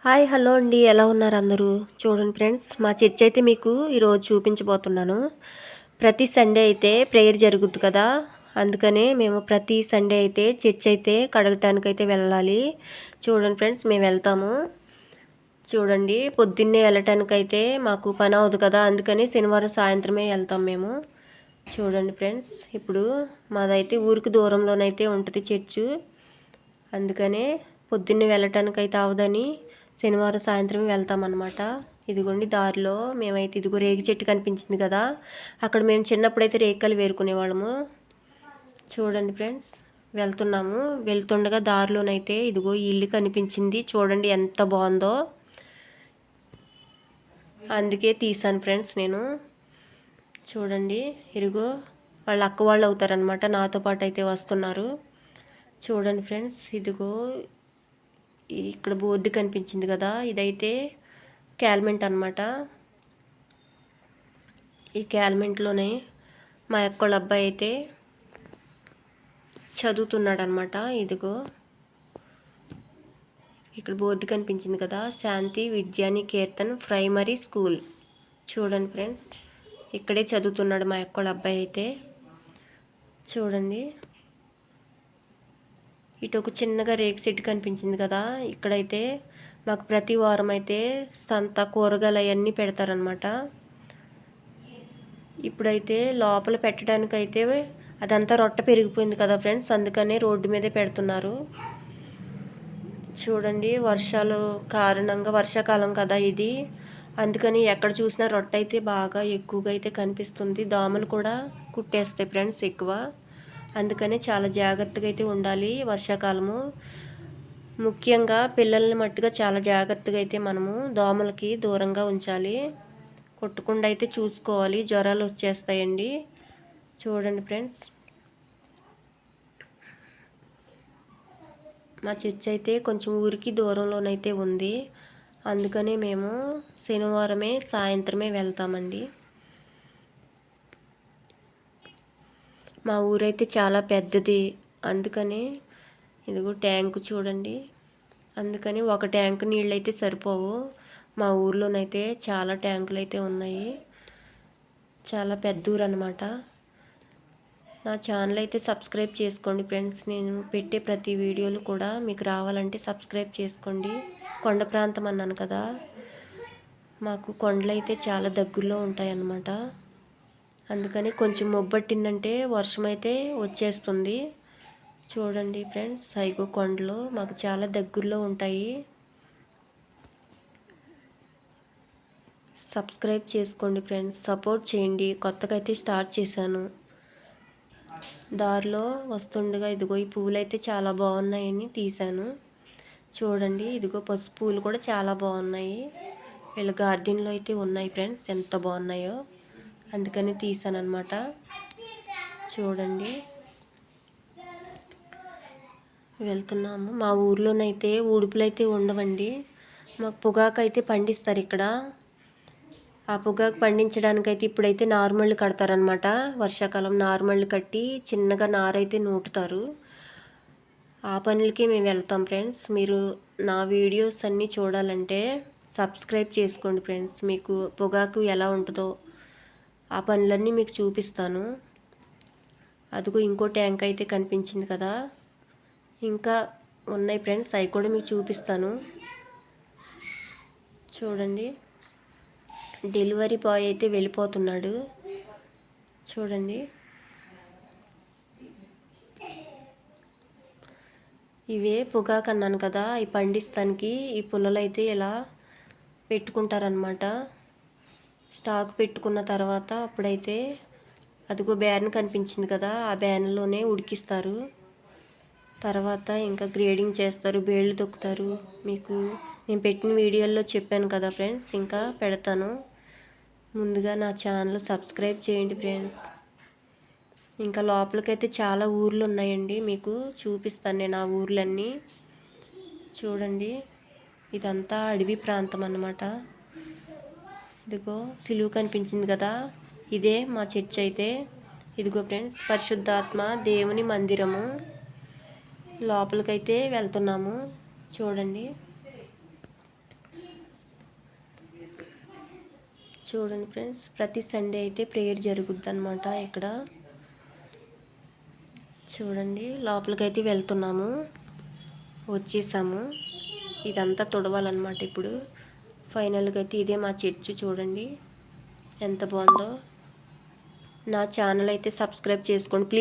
Hi hello అండి, ఎలా ఉన్నారు అందరూ? చూడండి ఫ్రెండ్స్, మా చర్చ్ అయితే మీకు ఈరోజు చూపించబోతున్నాను. ప్రతి సండే అయితే ప్రేయర్ జరుగుద్ది కదా, అందుకనే మేము ప్రతి సండే అయితే చర్చ్ అయితే కడగటానికైతే వెళ్ళాలి. చూడండి ఫ్రెండ్స్, మేము వెళ్తాము. చూడండి, పొద్దున్నే వెళ్ళటానికైతే మాకు పని అవ్వదు కదా, అందుకని శనివారం సాయంత్రమే వెళ్తాం మేము. చూడండి ఫ్రెండ్స్, ఇప్పుడు మాదైతే ఊరికి దూరంలోనైతే ఉంటుంది చర్చు, అందుకనే పొద్దున్నే వెళ్ళటానికైతే అవదని శనివారం సాయంత్రం వెళ్తామన్నమాట. ఇదిగోండి దారిలో మేమైతే ఇదిగో రేగి చెట్టు కనిపించింది కదా, అక్కడ మేము చిన్నప్పుడైతే రేగికాయలు వేరుకునేవాళ్ళము. చూడండి ఫ్రెండ్స్, వెళ్తున్నాము. వెళ్తుండగా దారిలోనైతే ఇదిగో ఈ ఇల్లు కనిపించింది. చూడండి ఎంత బాగుందో, అందుకే తీసాను ఫ్రెండ్స్ నేను. చూడండి, ఇదిగో వాళ్ళ అక్క వాళ్ళు అవుతారనమాట, నాతో పాటు అయితే వస్తున్నారు. చూడండి ఫ్రెండ్స్, ఇదిగో ఇక్కడ బోర్డు కనిపించింది కదా, ఇదైతే క్యాల్మెంట్ అనమాట. ఈ క్యాల్మెంట్లోనే మా అక్కోళ్ళ అబ్బాయి అయితే చదువుతున్నాడు అనమాట. ఇదిగో ఇక్కడ బోర్డు కనిపించింది కదా, శాంతి విద్యానికేతన్ ప్రైమరీ స్కూల్. చూడండి ఫ్రెండ్స్, ఇక్కడే చదువుతున్నాడు మా అక్కోళ్ళ అబ్బాయి అయితే. చూడండి, ఇటు ఒక చిన్నగా రేకు చెట్టు కనిపించింది కదా, ఇక్కడైతే మాకు ప్రతి వారం అయితే సంత కూరగాయలు అవన్నీ పెడతారనమాట. ఇప్పుడైతే లోపల పెట్టడానికైతే అదంతా రొట్ట పెరిగిపోయింది కదా ఫ్రెండ్స్, అందుకనే రోడ్డు మీదే పెడుతున్నారు. చూడండి, వర్షాలు కారణంగా, వర్షాకాలం కదా ఇది, అందుకని ఎక్కడ చూసినా రొట్ట అయితే బాగా ఎక్కువగా అయితే కనిపిస్తుంది. దోమలు కూడా కుట్టేస్తాయి ఫ్రెండ్స్ ఎక్కువ, అందుకనే చాలా జాగ్రత్తగా అయితే ఉండాలి వర్షాకాలము. ముఖ్యంగా పిల్లల్ని మట్టుగా చాలా జాగ్రత్తగా అయితే మనము దోమలకి దూరంగా ఉంచాలి, కొట్టకుండా అయితే చూసుకోవాలి, జ్వరాలు వచ్చేస్తాయండి. చూడండి ఫ్రెండ్స్, మా చర్చ్ అయితే కొంచెం ఊరికి దూరంలోనైతే ఉంది, అందుకనే మేము శనివారమే సాయంత్రమే వెళ్తామండి. మా ఊరైతే చాలా పెద్దది, అందుకని ఇదిగో ట్యాంకు చూడండి, అందుకని ఒక ట్యాంకు నీళ్ళు అయితే సరిపోవు. మా ఊర్లోనైతే చాలా ట్యాంకులు అయితే ఉన్నాయి, చాలా పెద్ద ఊరు అనమాట. నా ఛానల్ అయితే సబ్స్క్రైబ్ చేసుకోండి ఫ్రెండ్స్, నేను పెట్టే ప్రతి వీడియోలు కూడా మీకు రావాలంటే సబ్స్క్రైబ్ చేసుకోండి. కొండ ప్రాంతం అన్నాను కదా, మాకు కొండలు అయితే చాలా దగ్గరలో ఉంటాయి అన్నమాట, అందుకని కొంచెం మొబ్బట్టిందంటే వర్షం అయితే వచ్చేస్తుంది. చూడండి ఫ్రెండ్స్, సైగో కొండలు మాకు చాలా దగ్గరలో ఉంటాయి. సబ్స్క్రైబ్ చేసుకోండి ఫ్రెండ్స్, సపోర్ట్ చేయండి. కొత్తగా అయితే స్టార్ట్ చేశాను. దారిలో వస్తుండగా ఇదిగో ఈ పువ్వులు అయితే చాలా బాగున్నాయని తీశాను. చూడండి, ఇదిగో పసుపు పూలు కూడా చాలా బాగున్నాయి, వీళ్ళ గార్డెన్లో అయితే ఉన్నాయి ఫ్రెండ్స్, ఎంత బాగున్నాయో, అందుకని తీసాను అనమాట. చూడండి, వెళ్తున్నాము. మా ఊర్లోనైతే ఉడుపులు అయితే ఉండవండి, మాకు పొగాకు అయితే పండిస్తారు ఇక్కడ. ఆ పొగాకు పండించడానికైతే ఇప్పుడైతే నార్మల్ కడతారనమాట, వర్షాకాలం నార్మల్ కట్టి చిన్నగా నారైతే నూటుతారు. ఆ పనులకి మేము వెళ్తాం ఫ్రెండ్స్. మీరు నా వీడియోస్ అన్నీ చూడాలంటే సబ్స్క్రైబ్ చేసుకోండి ఫ్రెండ్స్, మీకు పొగాకు ఎలా ఉంటుందో ఆ పనులన్నీ మీకు చూపిస్తాను. అదిగో ఇంకో ట్యాంక్ అయితే కనిపించింది కదా, ఇంకా ఉన్నాయి ఫ్రెండ్స్, అవి కూడా మీకు చూపిస్తాను. చూడండి, డెలివరీ బాయ్ అయితే వెళ్ళిపోతున్నాడు. చూడండి, ఇవే పొగాకు అన్నాను కదా, ఈ పండిస్తానికి ఈ పుల్లలు అయితే ఇలా పెట్టుకుంటారనమాట. స్టాక్ పెట్టుకున్న తర్వాత అప్పుడైతే అదిగో బ్యాన్ కనిపించింది కదా, ఆ బ్యాన్లోనే ఉడికిస్తారు. తర్వాత ఇంకా గ్రేడింగ్ చేస్తారు, బేళ్ళు తొక్కుతారు. మీకు నేను పెట్టిన వీడియోల్లో చెప్పాను కదా ఫ్రెండ్స్, ఇంకా పెడతాను. ముందుగా నా ఛానల్ సబ్స్క్రైబ్ చేయండి ఫ్రెండ్స్. ఇంకా లోపలికైతే చాలా ఊర్లు ఉన్నాయండి, మీకు చూపిస్తాను నేను ఆ ఊర్లన్నీ. చూడండి, ఇదంతా అడవి ప్రాంతం అన్నమాట. ఇదిగో సిలువ కనిపించింది కదా, ఇదే మా చర్చ్ అయితే. ఇదిగో ఫ్రెండ్స్, పరిశుద్ధాత్మ దేవుని మందిరము, లోపలికైతే వెళ్తున్నాము. చూడండి, చూడండి ఫ్రెండ్స్, ప్రతి సండే అయితే ప్రేయర్ జరుగుద్ది అనమాట ఇక్కడ. చూడండి, లోపలికైతే వెళ్తున్నాము, వచ్చేసాము. ఇదంతా తుడవాలన్నమాట ఇప్పుడు. ఫైనల్గా అయితే ఇదే మా చర్చ్. చూడండి ఎంత బాగుందో. నా ఛానల్ అయితే సబ్స్క్రైబ్ చేసుకోండి ప్లీజ్.